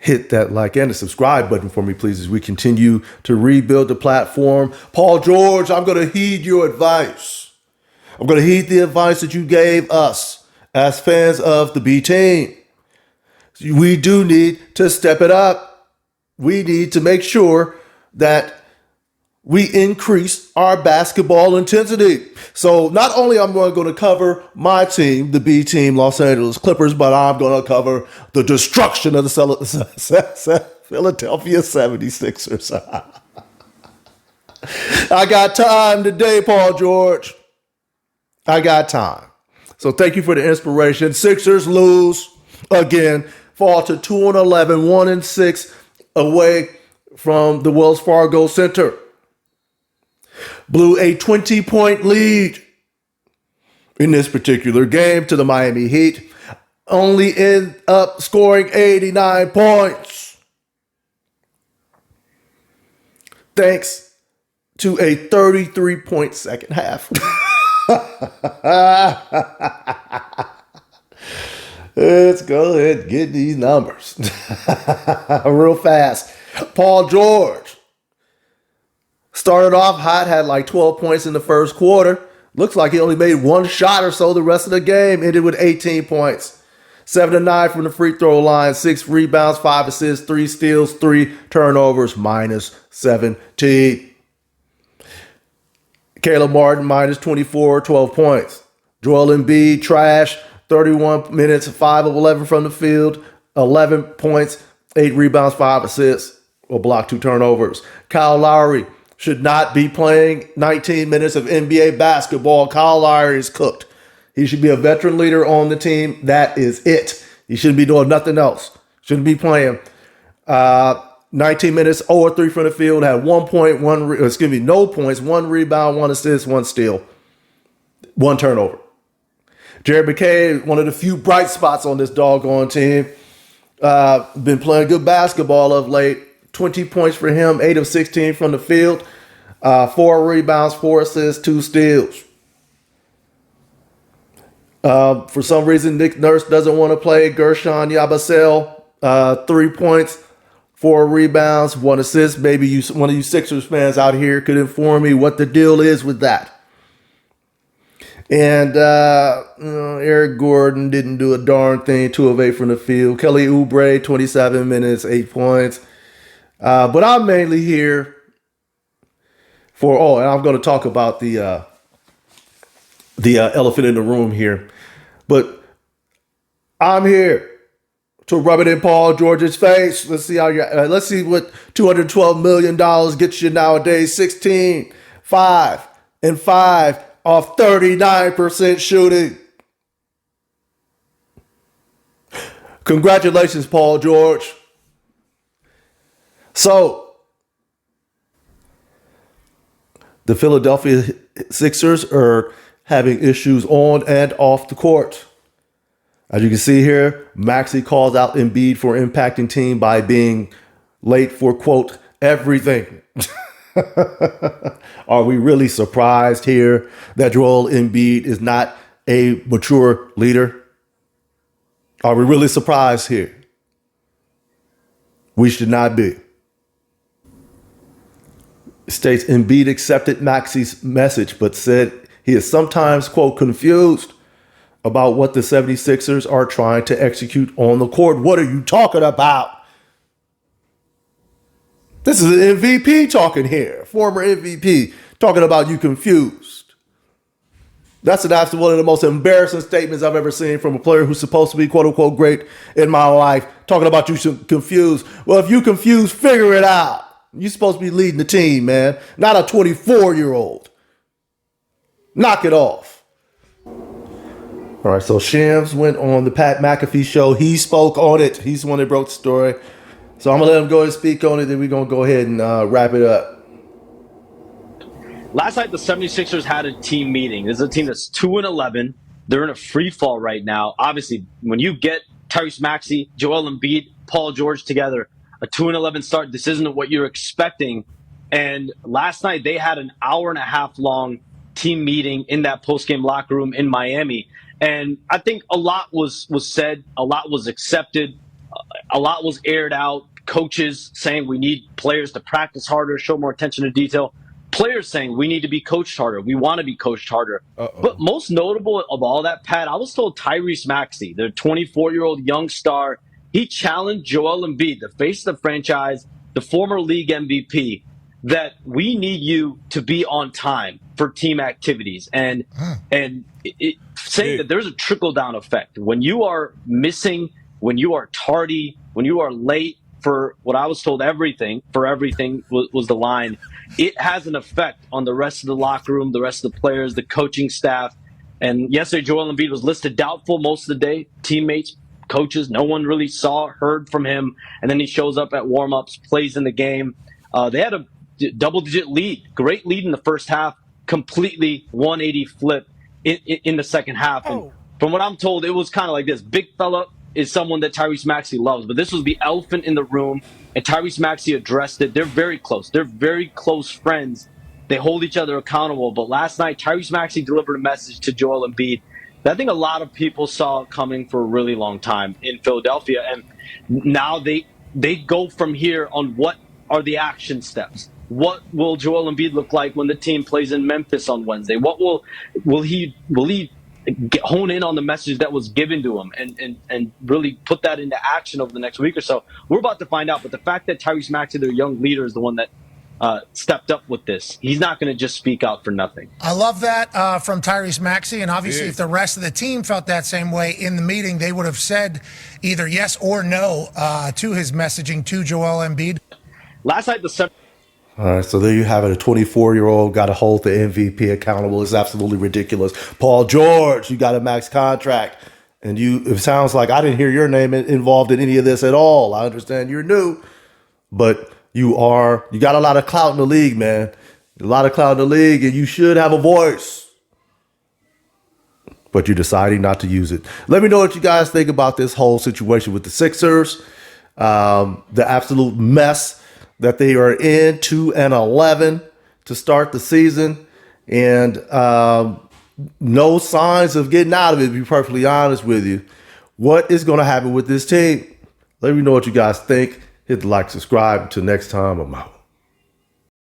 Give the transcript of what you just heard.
hit that like and the subscribe button for me, please, as we continue to rebuild the platform. Paul George, I'm going to heed your advice. I'm going to heed the advice that you gave us as fans of the B team. We do need to step it up. We need to make sure that we increase our basketball intensity. So not only am I going to cover my team, the B team, Los Angeles Clippers, but I'm going to cover the destruction of the Philadelphia 76ers. I got time today, Paul George. I got time. So thank you for the inspiration. Sixers lose again, fall to 2-11, 1-6 away from the Wells Fargo Center. Blew a 20-point lead in this particular game to the Miami Heat. Only end up scoring 89 points. Thanks to a 33-point second half. Let's go ahead and get these numbers real fast. Paul George started off hot, had like 12 points in the first quarter. Looks like he only made one shot or so the rest of the game. Ended with 18 points. 7-9 from the free throw line, 6 rebounds, 5 assists, 3 steals, 3 turnovers, minus 17. Caleb Martin, minus 24, 12 points. Joel Embiid, trash, 31 minutes, 5 of 11 from the field, 11 points, 8 rebounds, 5 assists, or block 2 turnovers. Kyle Lowry should not be playing 19 minutes of NBA basketball. Kyle Lowry is cooked. He should be a veteran leader on the team. That is it. He shouldn't be doing nothing else. Shouldn't be playing. 19 minutes, 0-3 from the field, had no points, 1 rebound, 1 assist, 1 steal, 1 turnover. Jared McKay, one of the few bright spots on this doggone team. Been playing good basketball of late. 20 points for him, 8 of 16 from the field, 4 rebounds, 4 assists, 2 steals. For some reason, Nick Nurse doesn't want to play Gershon Yabusele. 3 points, 4 rebounds, 1 assist. Maybe one of you Sixers fans out here could inform me what the deal is with that. And Eric Gordon didn't do a darn thing, 2 of 8 from the field. Kelly Oubre, 27 minutes, 8 points. But I'm mainly here for, and I'm going to talk about the elephant in the room here. But I'm here to rub it in Paul George's face. Let's see let's see what $212 million gets you nowadays. 16, 5, and 5 off 39% shooting. Congratulations, Paul George. So, the Philadelphia Sixers are having issues on and off the court. As you can see here, Maxey calls out Embiid for impacting team by being late for, quote, everything. Are we really surprised here that Joel Embiid is not a mature leader? Are we really surprised here? We should not be. It states Embiid accepted Maxey's message, but said he is sometimes, quote, confused about what the 76ers are trying to execute on the court. What are you talking about? This is an MVP talking here. Former MVP talking about you confused. That's one of the most embarrassing statements I've ever seen from a player who's supposed to be, quote unquote, great in my life. Talking about you confused. Well, if you confused, figure it out. You're supposed to be leading the team, man. Not a 24-year-old. Knock it off. All right, so Shams went on the Pat McAfee show. He spoke on it. He's the one that broke the story. So I'm going to let him go ahead and speak on it, then we're going to go ahead and wrap it up. Last night, the 76ers had a team meeting. This is a team that's 2-11. They're in a free fall right now. Obviously, when you get Tyrese Maxey, Joel Embiid, Paul George together, a 2-11 start, this isn't what you're expecting. And last night, they had an hour-and-a-half long team meeting in that post-game locker room in Miami. And I think a lot was said, a lot was accepted. A lot was aired out. Coaches saying we need players to practice harder, show more attention to detail. Players saying we need to be coached harder. We want to be coached harder. But most notable of all that, Pat, I was told Tyrese Maxey, the 24-year-old young star, he challenged Joel Embiid, the face of the franchise, the former league MVP, that we need you to be on time for team activities. And saying that there's a trickle-down effect. When you are missing, when you are tardy, when you are late for what I was told everything was the line, it has an effect on the rest of the locker room, the rest of the players, the coaching staff. And yesterday, Joel Embiid was listed doubtful most of the day. Teammates, coaches, no one really heard from him. And then he shows up at warm-ups, plays in the game. They had a double-digit lead, great lead in the first half, completely 180 flip in the second half. And from what I'm told, it was kind of like this. Big fella is someone that Tyrese Maxey loves, but this was the elephant in the room, and Tyrese Maxey addressed it. They're very close. They're very close friends. They hold each other accountable. But last night, Tyrese Maxey delivered a message to Joel Embiid that I think a lot of people saw coming for a really long time in Philadelphia. And now they go from here on what are the action steps. What will Joel Embiid look like when the team plays in Memphis on Wednesday? What will he hone in on the message that was given to him and really put that into action over the next week or so? We're about to find out. But the fact that Tyrese Maxey, their young leader, is the one that stepped up with this, he's not going to just speak out for nothing. I love that from Tyrese Maxey. And obviously, if the rest of the team felt that same way in the meeting, they would have said either yes or no to his messaging to Joel Embiid. Last night, all right, so there you have it. A 24-year-old got to hold the MVP accountable. It's absolutely ridiculous. Paul George, you got a max contract. And it sounds like I didn't hear your name involved in any of this at all. I understand you're new, but you got a lot of clout in the league, man. A lot of clout in the league, and you should have a voice. But you're deciding not to use it. Let me know what you guys think about this whole situation with the Sixers. The absolute mess that they are in, 2-11 to start the season, and no signs of getting out of it, to be perfectly honest with you. What is going to happen with this team? Let me know what you guys think. Hit the like, subscribe. Until next time, I'm out.